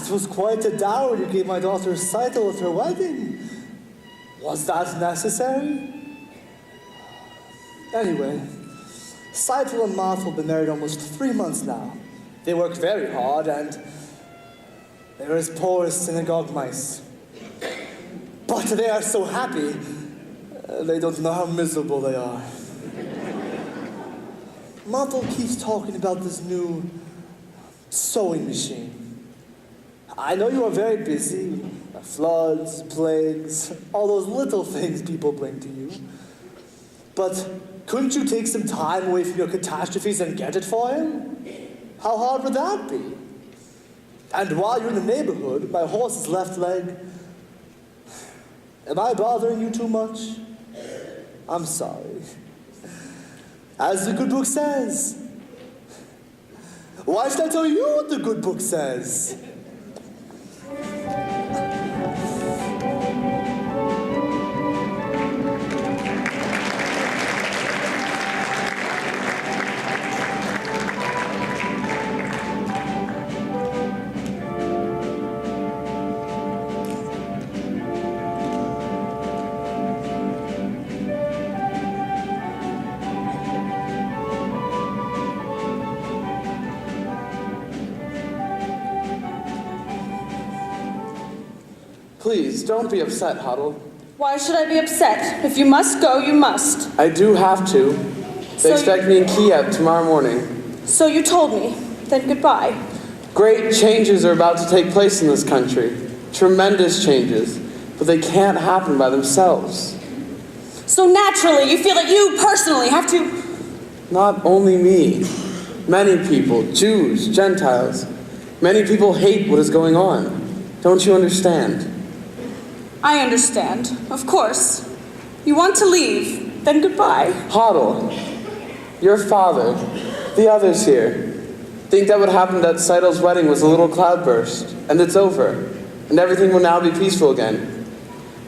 That was quite a dower you gave my daughter Seidel at her wedding. Was that necessary? Anyway, Seidel and Martel have been married almost 3 months now. They work very hard and they're as poor as synagogue mice. But they are so happy, they don't know how miserable they are. Martel keeps talking about this new sewing machine. I know you are very busy. Floods, plagues, all those little things people bring to you. But couldn't you take some time away from your catastrophes and get it for him? How hard would that be? And while you're in the neighborhood, my horse's left leg. Am I bothering you too much? I'm sorry. As the good book says. Why should I tell you what the good book says? Please, don't be upset, Huddle. Why should I be upset? If you must go, you must. I do have to. They expect me in Kiev tomorrow morning. So you told me. Then goodbye. Great changes are about to take place in this country. Tremendous changes. But they can't happen by themselves. So naturally, you feel that you personally have to... Not only me. Many people, Jews, Gentiles. Many people hate what is going on. Don't you understand? I understand. Of course. You want to leave. Then goodbye. Huddle. Your father, the others here, think that what happened at Seidel's wedding was a little cloudburst, and it's over, and everything will now be peaceful again.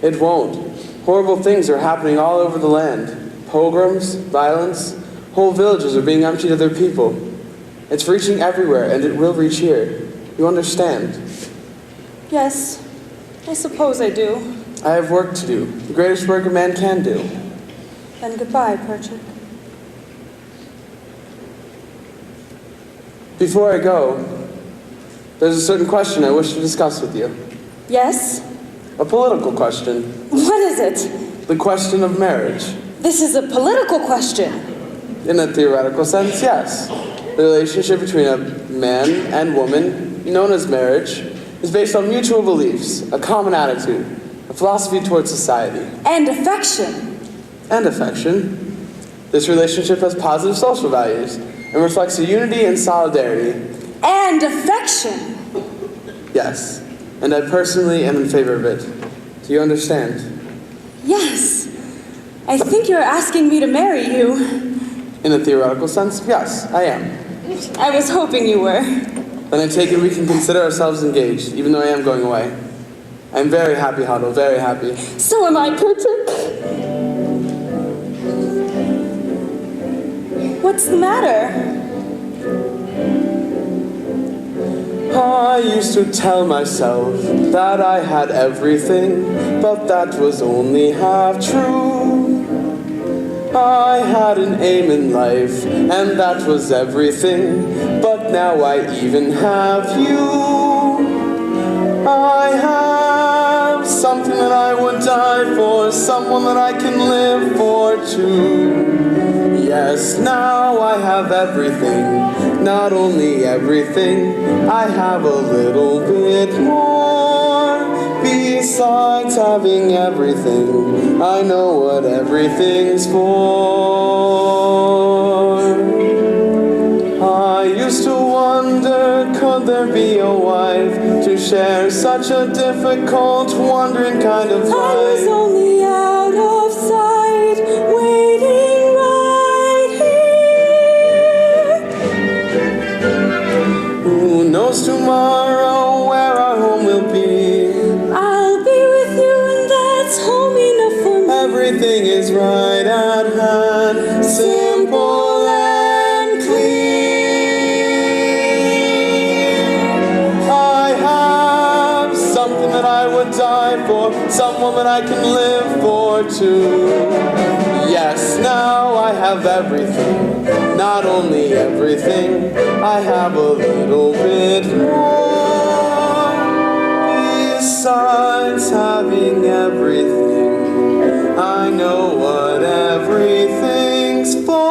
It won't. Horrible things are happening all over the land. Pogroms, violence, whole villages are being emptied of their people. It's reaching everywhere, and it will reach here. You understand? Yes, I suppose I do. I have work to do, the greatest work a man can do. Then goodbye, Perchik. Before I go, there's a certain question I wish to discuss with you. Yes? A political question. What is it? The question of marriage. This is a political question. In a theoretical sense, yes. The relationship between a man and woman, known as marriage, is based on mutual beliefs, a common attitude, a philosophy towards society. And affection. And affection. This relationship has positive social values and reflects a unity and solidarity. And affection. Yes, and I personally am in favor of it. Do you understand? Yes. I think you're asking me to marry you. In a theoretical sense, yes, I am. I was hoping you were. Then I take it we can consider ourselves engaged, even though I am going away. I'm very happy, Huddle, very happy. So am I, Perchik. What's the matter? I used to tell myself that I had everything, but that was only half true. I had an aim in life, and that was everything, but now I even have you. I have something that I would die for, someone that I can live for too. Yes, now I have everything, not only everything, I have a little bit more. Besides having everything, I know what everything's for. I used to wonder, could there be a wife to share such a difficult, wondering kind of life? I was only out of sight, waiting right here. Who knows tomorrow where our home will be? I'll be with you and that's home enough for me. Everything is right at hand, simple and clear. I have more too. Yes, now I have everything. Not only everything, I have a little bit more. Besides having everything, I know what everything's for.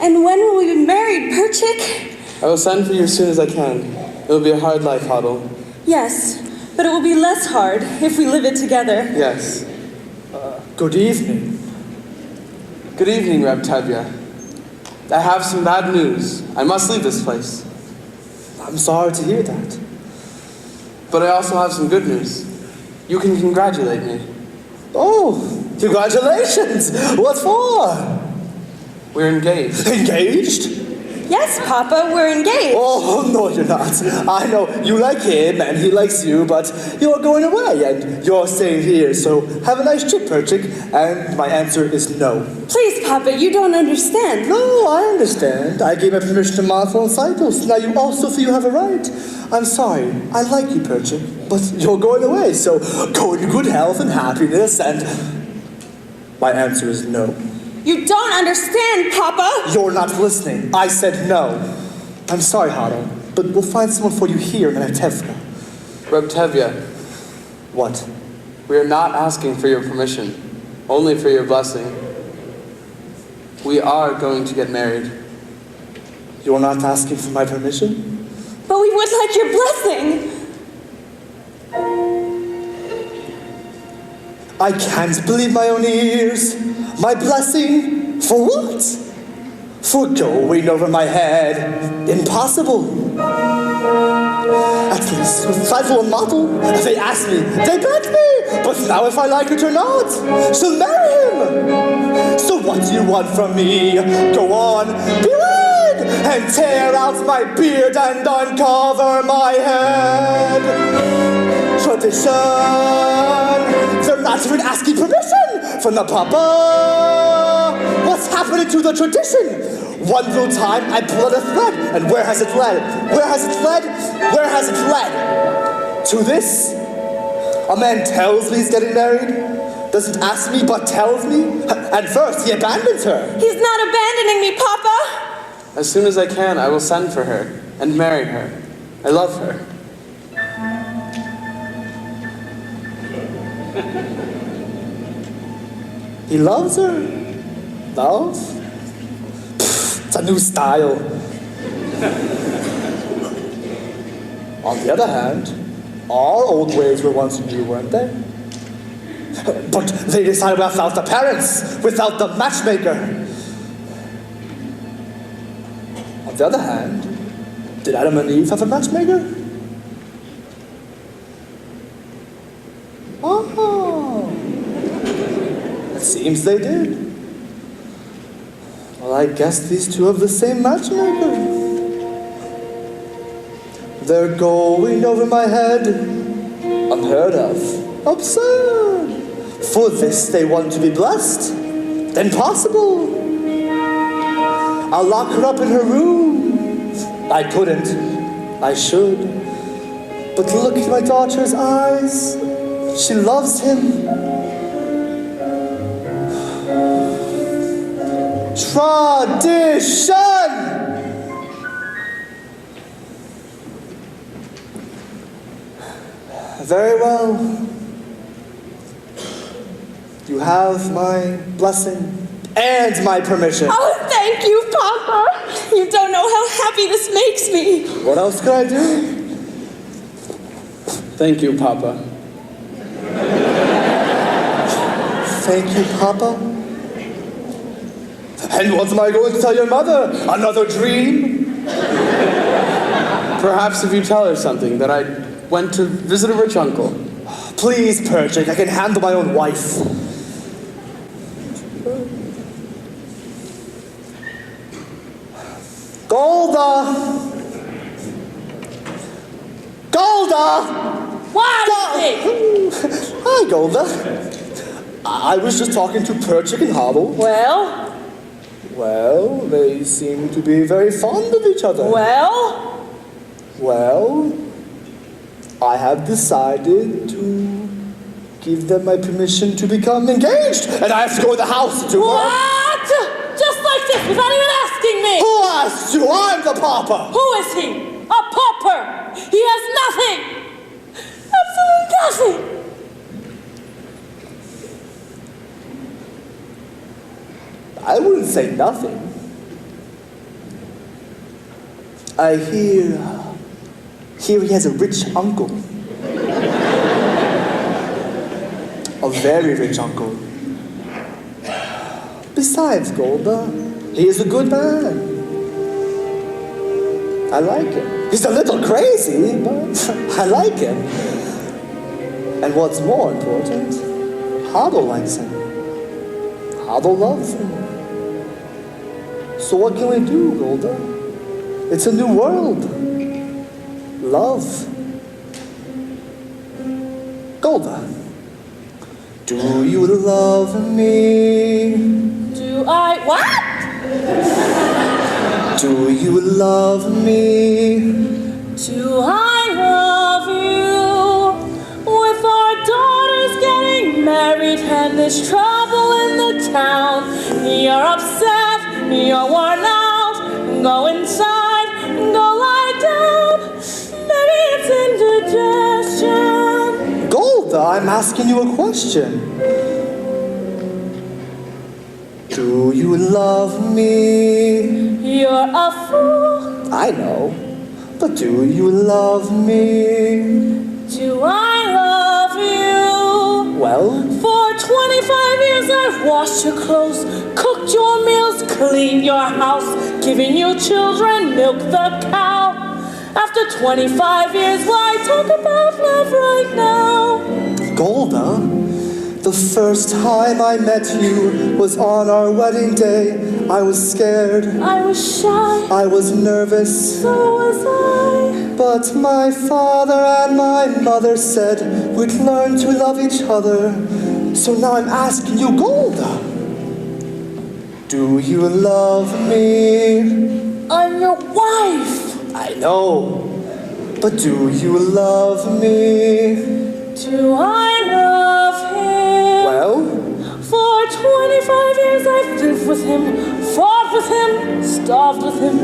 And when will we be married, Perchik? I will send for you as soon as I can. It will be a hard life, Huddle. Yes, but it will be less hard if we live it together. Yes. Good evening. Good evening, Reb Tevye. I have some bad news. I must leave this place. I'm sorry to hear that. But I also have some good news. You can congratulate me. Oh, congratulations! What for? We're engaged. Engaged? Yes, Papa, we're engaged. Oh, no, you're not. I know you like him and he likes you, but you're going away and you're staying here, so have a nice trip, Perchik. And my answer is no. Please, Papa, you don't understand. No, I understand. I gave my permission to Martha and Cytos. Now you also feel you have a right. I'm sorry. I like you, Perchik, but you're going away, so go in good health and happiness, and my answer is no. You don't understand, Papa. You're not listening. I said no. I'm sorry, Hado, but we'll find someone for you here in Anatevka. Reb Tevye, What? we are not asking for your permission, only for your blessing. We are going to get married. You're not asking for my permission? But we would like your blessing. I can't believe my own ears. My blessing? For what? For going over my head? Impossible. At least with Cypher and Model, they asked me, they begged me. But now if I like it or not, she'll marry him. So what do you want from me? Go on, be red, and tear out my beard and uncover my head. Tradition. They're not even asking permission from the Papa. What's happening to the tradition? One little time I pulled a thread, and where has it led? Where has it led? Where has it led? To this? A man tells me he's getting married, doesn't ask me but tells me, and first he abandons her. He's not abandoning me, Papa. As soon as I can, I will send for her and marry her. I love her. He loves her. Love? Pfft, it's a new style. On the other hand, all old ways were once new, weren't they? But they decided without the parents, without the matchmaker. On the other hand, did Adam and Eve have a matchmaker? Oh. It seems they did. Well, I guess these two have the same matchmaker. They're going over my head. Unheard of. Absurd. For this they want to be blessed. Impossible. I'll lock her up in her room. I couldn't. I should. But look at my daughter's eyes. She loves him. Tradition! Very well. You have my blessing and my permission. Oh, thank you, Papa. You don't know how happy this makes me. What else could I do? Thank you, Papa. Thank you, Papa. And what am I going to tell your mother? Another dream? Perhaps if you tell her something, that I went to visit a rich uncle. Please, Perchik, I can handle my own wife. Golda! Golda! What is it? Hi, Golda. I was just talking to Perchik and Hobble. Well? Well, they seem to be very fond of each other. Well? Well, I have decided to give them my permission to become engaged, and I have to go to the house to What? Just like this, without even asking me! Who asked you? I'm the papa! Who is he? A pauper! He has nothing! Absolutely nothing! I wouldn't say nothing. I hear he has a rich uncle. A very rich uncle. Besides, Golda, he is a good man. I like him. He's a little crazy, but I like him. And what's more important, Hado likes him. Hado loves him. So what can we do, Golda? It's a new world. Love. Golda, do you love me? Do I what? Do you love me? Do I love you? With our daughters getting married and there's trouble in the town, you're upset, you're worn out, go inside, go lie down, maybe it's indigestion. Golda, I'm asking you a question. Do you love me? You're a fool. I know, but do you love me? Do I love you? Well, For 25 years I've washed your clothes, cooked your meals, cleaned your house, given you children, milked the cow. After 25 years, why talk about love right now? Golda, the first time I met you was on our wedding day. I was scared, I was shy, I was nervous, so was I. but my father and my mother said we'd learn to love each other. So now I'm asking you, Golda, do you love me? I'm your wife. I know, but do you love me? Do I love him? Well, For 25 years I've lived with him, fought with him, starved with him.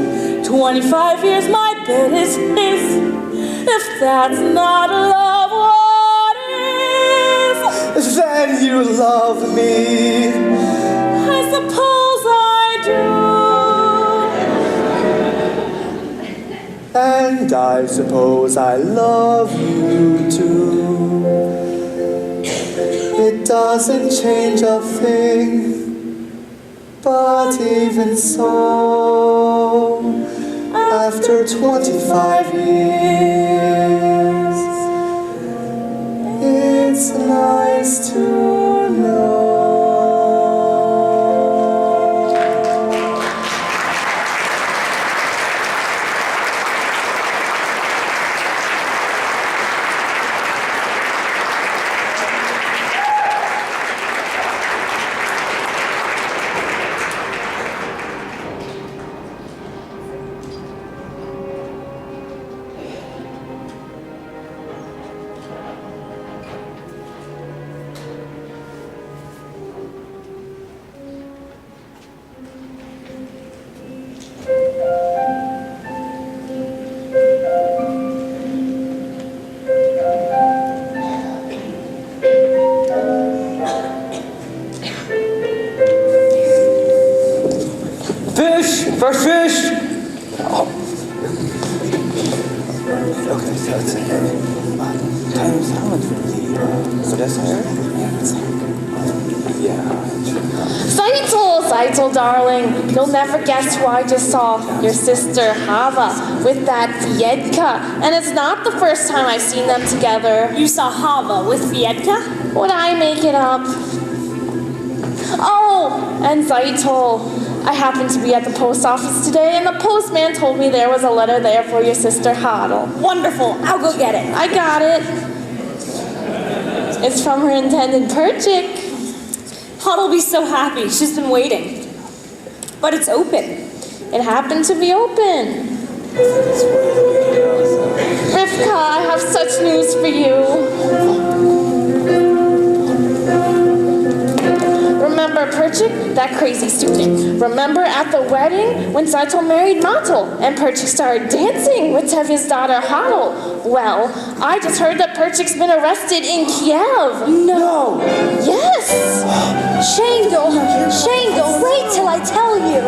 25 years my bed is his. If that's not love, what is? then you love me. I suppose I do. And I suppose I love you too. It doesn't change a thing, but even so, after 25 years, it's nice to know. Fresh fish! Oh. Okay, so it's times how much for the Sodessa? Yeah. Seitel, darling. You'll never guess who I just saw. Your sister, Hava, with that Viedka. And it's not the first time I've seen them together. You saw Hava with Viedka? Would I make it up? Oh, and Seitel. I happened to be at the post office today, and the postman told me there was a letter there for your sister, Hadel. Wonderful. I'll go get it. I got it. It's from her intended Perchik. Huddle'll be so happy. She's been waiting. But it's open. It happened to be open. Rivka, I have such news for you. Remember Perchik, that crazy student? Remember at the wedding when Saito married Mato and Perchik started dancing with Tevye's daughter Hadel? Well, I just heard that Perchik's been arrested in Kiev. No! Yes! Shango, wait till I tell you.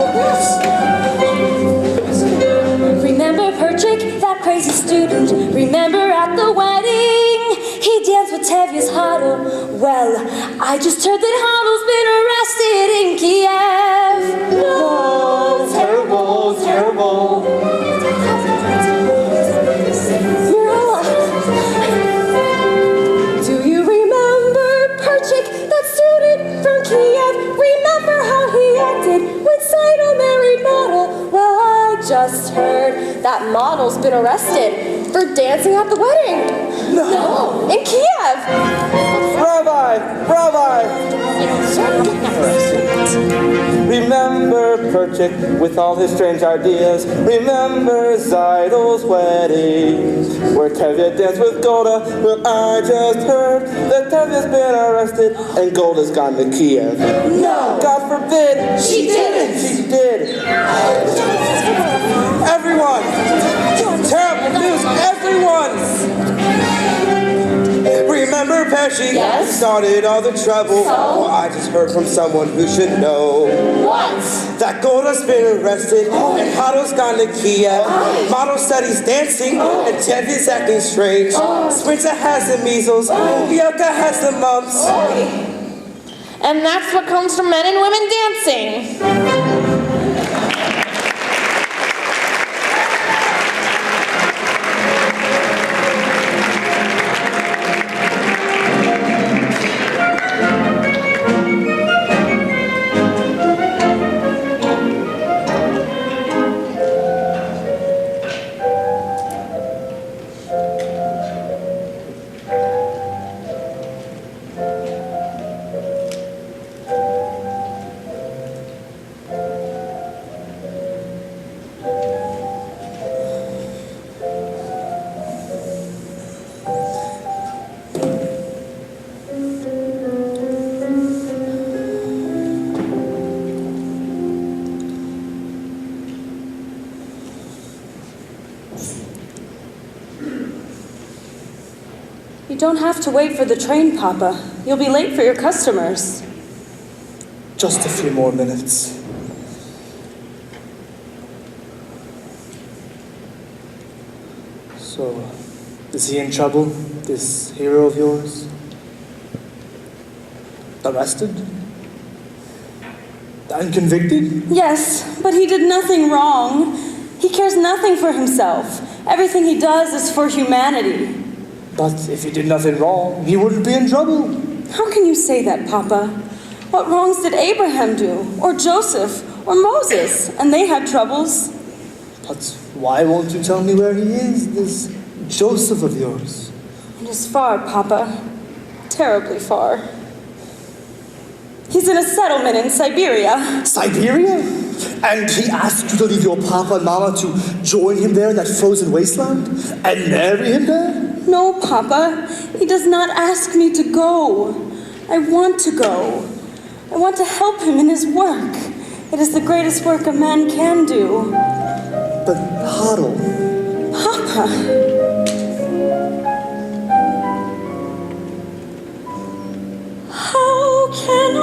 Remember Perchik, that crazy student? Remember at the wedding? He danced with Tevye's Hadel. Well, I just heard that Hadel's been arrested in Kiev. No, terrible, terrible. Mirella, do you remember Perchik, that student from Kiev? Remember how he acted when Saito married Model? Well, I just heard that Model's been arrested for dancing at the wedding. No, in Kiev. Rabbi! Remember Perchik with all his strange ideas. Remember Zaidel's wedding, where Tevye danced with Golda. Well, I just heard that Tevye's been arrested and Golda's gone to Kiev. No. God forbid. She didn't. She did. Everyone! Terrible news, everyone! Remember Pesci? Yes? Started all the trouble. So? Well, I just heard from someone who should know. What? That Golda's been arrested and Hado's gone to Kiev. Mado said he's dancing and Tevye's acting strange. Sprinter has the measles. Bielka has the mumps. And that's what comes from men and women dancing. You don't have to wait for the train, Papa. You'll be late for your customers. Just a few more minutes. So, is he in trouble, this hero of yours? Arrested? And convicted? Yes, but he did nothing wrong. He cares nothing for himself. Everything he does is for humanity. But if he did nothing wrong, he wouldn't be in trouble. How can you say that, Papa? What wrongs did Abraham do? Or Joseph? Or Moses? And they had troubles. But why won't you tell me where he is, this Joseph of yours? It is far, Papa. Terribly far. He's in a settlement in Siberia. Siberia? And he asked you to leave your papa and mama to join him there in that frozen wasteland? And marry him there? No, Papa. He does not ask me to go. I want to go. I want to help him in his work. It is the greatest work a man can do. But Hadel... Papa. How can